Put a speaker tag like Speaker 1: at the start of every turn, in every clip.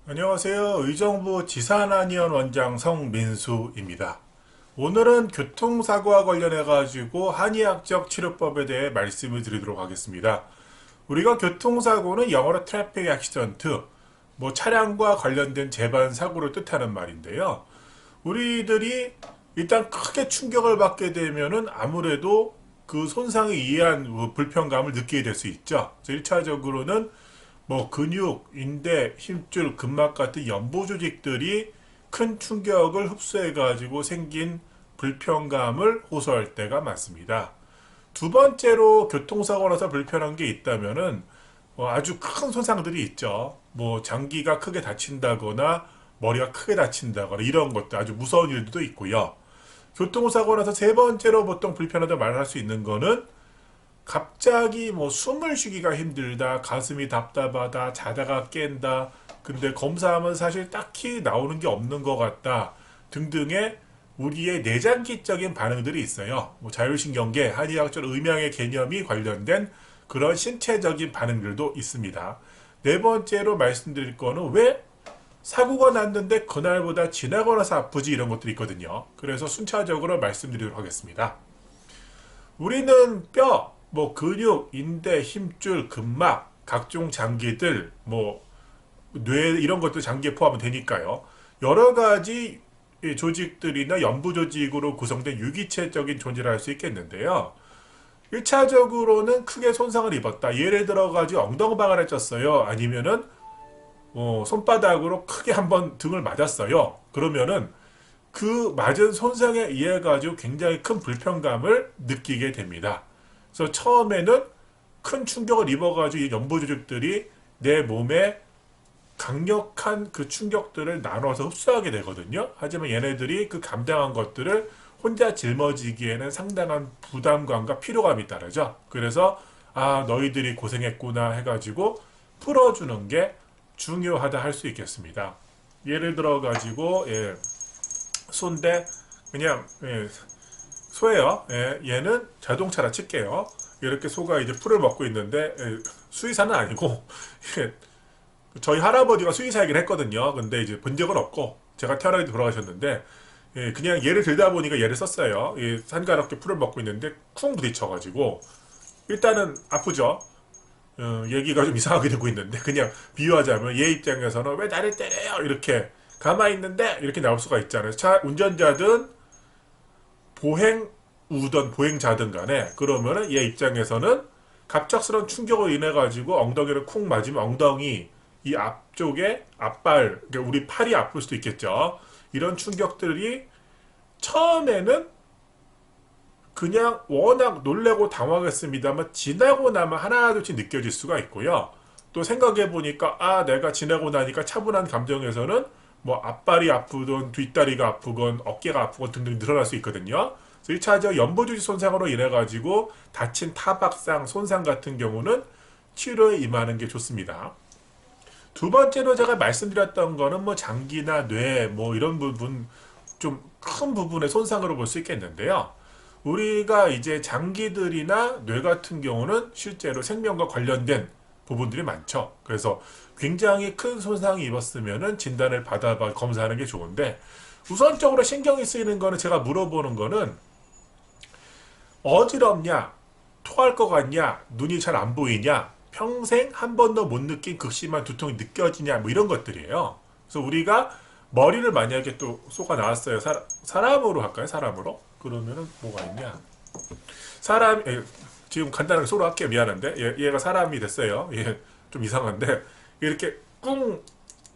Speaker 1: 안녕하세요. 의정부 지산안의원 원장 성민수입니다. 오늘은 교통사고와 관련해 가지고 한의학적 치료법에 대해 말씀을 드리도록 하겠습니다. 우리가 교통사고는 영어로 트래픽 액시던트, 차량과 관련된 재반 사고를 뜻하는 말인데요. 우리들이 일단 크게 충격을 받게 되면은 아무래도 그 손상에 의한 불편감을 느끼게 될 수 있죠. 1차적으로는 근육, 인대, 힘줄, 근막 같은 연보 조직들이 큰 충격을 흡수해가지고 생긴 불편감을 호소할 때가 많습니다. 두 번째로 교통사고 나서 불편한 게 있다면은 아주 큰 손상들이 있죠. 장기가 크게 다친다거나 머리가 크게 다친다거나 이런 것도 아주 무서운 일도 있고요. 교통사고 나서 세 번째로 보통 불편하다 말할 수 있는 거는 갑자기 숨을 쉬기가 힘들다, 가슴이 답답하다, 자다가 깬다, 근데 검사하면 사실 딱히 나오는 게 없는 것 같다 등등의 우리의 내장기적인 반응들이 있어요. 자율신경계, 한의학적 음양의 개념이 관련된 그런 신체적인 반응들도 있습니다. 네 번째로 말씀드릴 거는 왜 사고가 났는데 그날보다 지나고 나서 아프지 이런 것들이 있거든요. 그래서 순차적으로 말씀드리도록 하겠습니다. 우리는 뼈, 근육, 인대, 힘줄, 근막, 각종 장기들, 뇌 이런 것도 장기에 포함은 되니까요. 여러 가지 조직들이나 연부 조직으로 구성된 유기체적인 존재를 할 수 있겠는데요. 1차적으로는 크게 손상을 입었다. 예를 들어가지고 엉덩방아를 쪘어요. 아니면은 손바닥으로 크게 한번 등을 맞았어요. 그러면은 그 맞은 손상에 의해 가지고 굉장히 큰 불편감을 느끼게 됩니다. 그래서 처음에는 큰 충격을 입어가지고 이 연부 조직들이 내 몸에 강력한 그 충격들을 나눠서 흡수하게 되거든요. 하지만 얘네들이 그 감당한 것들을 혼자 짊어지기에는 상당한 부담감과 피로감이 따르죠. 그래서 너희들이 고생했구나 해가지고 풀어주는 게 중요하다 할 수 있겠습니다. 예를 들어 가지고 소인데 그냥 소예요. 얘는 자동차라 칠게요. 이렇게 소가 이제 풀을 먹고 있는데 수의사는 아니고 저희 할아버지가 수의사이긴 했거든요. 근데 이제 본 적은 없고 제가 태어나기 돌아가셨는데 그냥 얘를 들다 보니까 얘를 썼어요. 산가롭게 풀을 먹고 있는데 쿵 부딪혀가지고 일단은 아프죠. 얘기가 좀 이상하게 되고 있는데 그냥 비유하자면 얘 입장에서는 왜 나를 때려요 이렇게 가만히 있는데 이렇게 나올 수가 있잖아요. 차 운전자든 보행우든 보행자든 간에 그러면은 얘 입장에서는 갑작스러운 충격을 인해 가지고 엉덩이를 쿵 맞으면 엉덩이 이 앞쪽에 앞발 그러니까 우리 팔이 아플 수도 있겠죠. 이런 충격들이 처음에는 그냥 워낙 놀래고 당황했습니다만 지나고 나면 하나둘씩 느껴질 수가 있고요. 또 생각해 보니까 내가 지나고 나니까 차분한 감정에서는 앞발이 아프든 뒷다리가 아프건 어깨가 아프건 등등 늘어날 수 있거든요. 그래서 1차적 연보조직 손상으로 인해 가지고 다친 타박상 손상 같은 경우는 치료에 임하는 게 좋습니다. 두 번째로 제가 말씀드렸던 거는 장기나 뇌 이런 부분 좀 큰 부분의 손상으로 볼 수 있겠는데요. 우리가 이제 장기들이나 뇌 같은 경우는 실제로 생명과 관련된 부분들이 많죠. 그래서 굉장히 큰 손상이 입었으면은 진단을 받아봐 검사하는 게 좋은데 우선적으로 신경이 쓰이는 거는 제가 물어보는 거는 어지럽냐, 토할 것 같냐, 눈이 잘 안 보이냐, 평생 한 번도 못 느낀 극심한 두통이 느껴지냐, 이런 것들이에요. 그래서 우리가 머리를 만약에 또 쏘가 나왔어요. 사람으로 할까요? 사람으로? 그러면은 뭐가 있냐? 지금 간단하게 쏘로 할게요. 미안한데 얘가 사람이 됐어요. 좀 이상한데 이렇게 꿍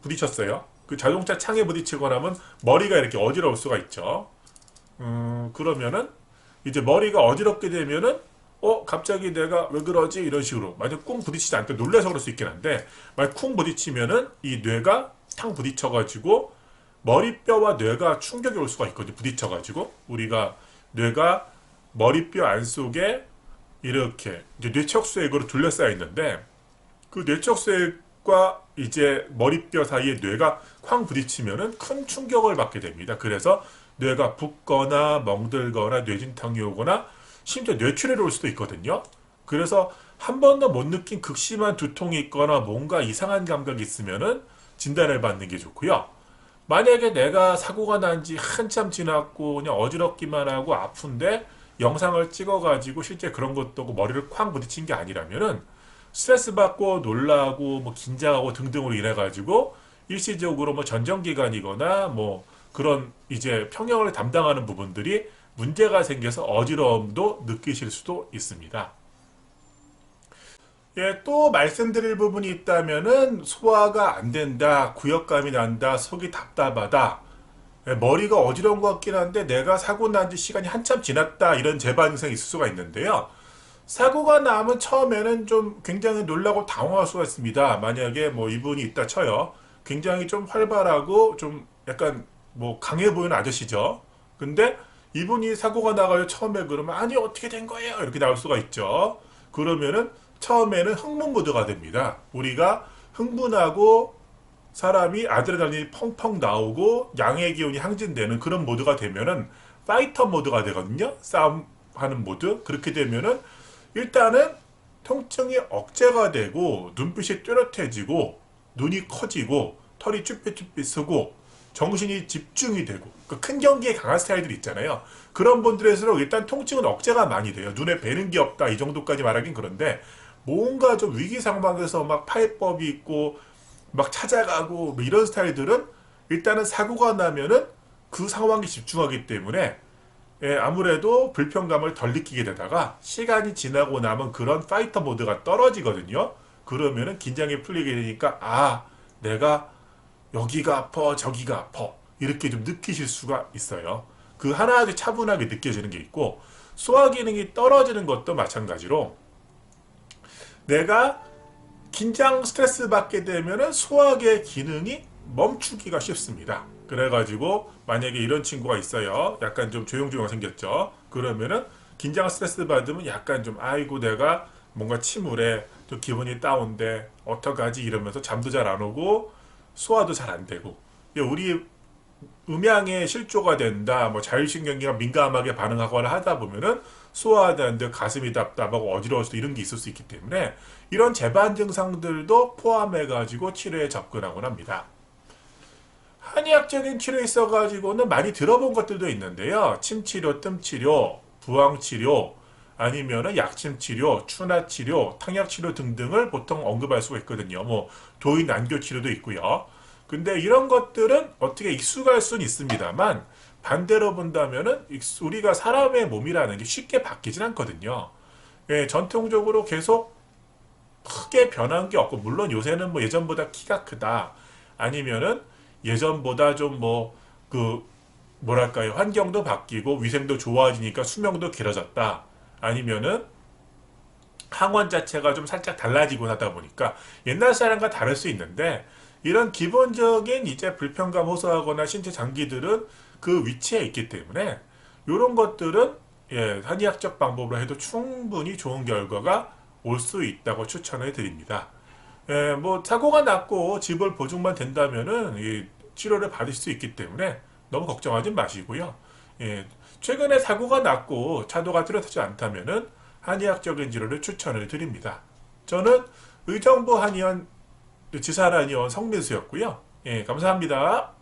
Speaker 1: 부딪혔어요. 그 자동차 창에 부딪히거나 하면 머리가 이렇게 어지러울 수가 있죠. 그러면은 이제 머리가 어지럽게 되면은 갑자기 내가 왜 그러지 이런 식으로 만약 꿍 부딪히지 않게 놀라서 그럴 수 있긴 한데 만약 쿵 부딪히면은 이 뇌가 탕 부딪혀가지고 머리뼈와 뇌가 충격이 올 수가 있거든요. 부딪혀가지고 우리가 뇌가 머리뼈 안속에 이렇게 이제 뇌척수액으로 둘러싸여 있는데 그 뇌척수액과 이제 머리뼈 사이에 뇌가 쾅 부딪히면은 큰 충격을 받게 됩니다. 그래서 뇌가 붓거나 멍들거나 뇌진탕이 오거나 심지어 뇌출혈이 올 수도 있거든요. 그래서 한 번도 못 느낀 극심한 두통이 있거나 뭔가 이상한 감각이 있으면은 진단을 받는 게 좋고요. 만약에 내가 사고가 난 지 한참 지났고 그냥 어지럽기만 하고 아픈데 영상을 찍어가지고 실제 그런 것도 없고 머리를 쾅 부딪힌 게 아니라면은 스트레스 받고 놀라고 뭐 긴장하고 등등으로 인해 가지고 일시적으로 뭐 전정기관이거나 뭐 그런 이제 평형을 담당하는 부분들이 문제가 생겨서 어지러움도 느끼실 수도 있습니다. 예, 또 말씀드릴 부분이 있다면은 소화가 안 된다, 구역감이 난다, 속이 답답하다, 예, 머리가 어지러운 것 같긴 한데 내가 사고 난 지 시간이 한참 지났다 이런 재반 증상이 있을 수가 있는데요. 사고가 나면 처음에는 좀 굉장히 놀라고 당황할 수가 있습니다. 만약에 뭐 이분이 있다 쳐요. 굉장히 좀 활발하고 좀 약간 뭐 강해 보이는 아저씨죠. 근데 이분이 사고가 나가요. 처음에 그러면 아니 어떻게 된 거예요? 이렇게 나올 수가 있죠. 그러면은 처음에는 흥분 모드가 됩니다. 우리가 흥분하고 사람이 아드레날린이 펑펑 나오고 양의 기운이 항진되는 그런 모드가 되면은 파이터 모드가 되거든요. 싸움하는 모드. 그렇게 되면은 일단은 통증이 억제가 되고 눈빛이 뚜렷해지고 눈이 커지고 털이 쭈삣쭈삣 쓰고 정신이 집중이 되고 큰 경기에 강한 스타일들이 있잖아요. 그런 분들일수록 일단 통증은 억제가 많이 돼요. 눈에 뵈는 게 없다 이 정도까지 말하긴 그런데 뭔가 좀 위기 상황에서 막 파해법이 있고 막 찾아가고 뭐 이런 스타일들은 일단은 사고가 나면은 그 상황에 집중하기 때문에 예, 아무래도 불편감을 덜 느끼게 되다가 시간이 지나고 나면 그런 파이터 모드가 떨어지거든요. 그러면은 긴장이 풀리게 되니까 아 내가 여기가 아파 저기가 아파 이렇게 좀 느끼실 수가 있어요. 그 하나도 차분하게 느껴지는 게 있고 소화 기능이 떨어지는 것도 마찬가지로 내가 긴장 스트레스 받게 되면은 소화기의 기능이 멈추기가 쉽습니다. 그래가지고 만약에 이런 친구가 있어요. 약간 좀 조용조용 생겼죠. 그러면은 긴장 스트레스 받으면 약간 좀 아이고 내가 뭔가 침울해 좀 기분이 다운돼 어떡하지 이러면서 잠도 잘 안 오고 소화도 잘 안 되고 우리 음양에 실조가 된다 뭐 자율신경계가 민감하게 반응하거나 하다 보면은 소화하는데 가슴이 답답하고 어지러울 수도 이런 게 있을 수 있기 때문에 이런 재반 증상들도 포함해 가지고 치료에 접근하곤 합니다. 한의학적인 치료에 있어 가지고는 많이 들어본 것들도 있는데요. 침치료, 뜸치료, 부항치료 아니면은 약침치료, 추나치료, 탕약치료 등등을 보통 언급할 수가 있거든요. 뭐 도인 안교 치료도 있고요. 근데 이런 것들은 어떻게 익숙할 수는 있습니다만 반대로 본다면은 우리가 사람의 몸이라는 게 쉽게 바뀌진 않거든요. 예, 전통적으로 계속 크게 변한 게 없고 물론 요새는 뭐 예전보다 키가 크다 아니면은 예전보다 좀 뭐 그 뭐랄까요 환경도 바뀌고 위생도 좋아지니까 수명도 길어졌다 아니면은 항원 자체가 좀 살짝 달라지고 하다 보니까 옛날 사람과 다를 수 있는데 이런 기본적인 이제 불편감 호소하거나 신체 장기들은 그 위치에 있기 때문에 이런 것들은 예, 한의학적 방법으로 해도 충분히 좋은 결과가 올 수 있다고 추천을 드립니다. 예, 뭐 사고가 났고 집을 보증만 된다면은 이 치료를 받을 수 있기 때문에 너무 걱정하지 마시고요. 예, 최근에 사고가 났고 차도가 뚜렷하지 않다면은 한의학적인 치료를 추천을 드립니다. 저는 의정부 한의원 지사한의원 성민수였고요. 예, 감사합니다.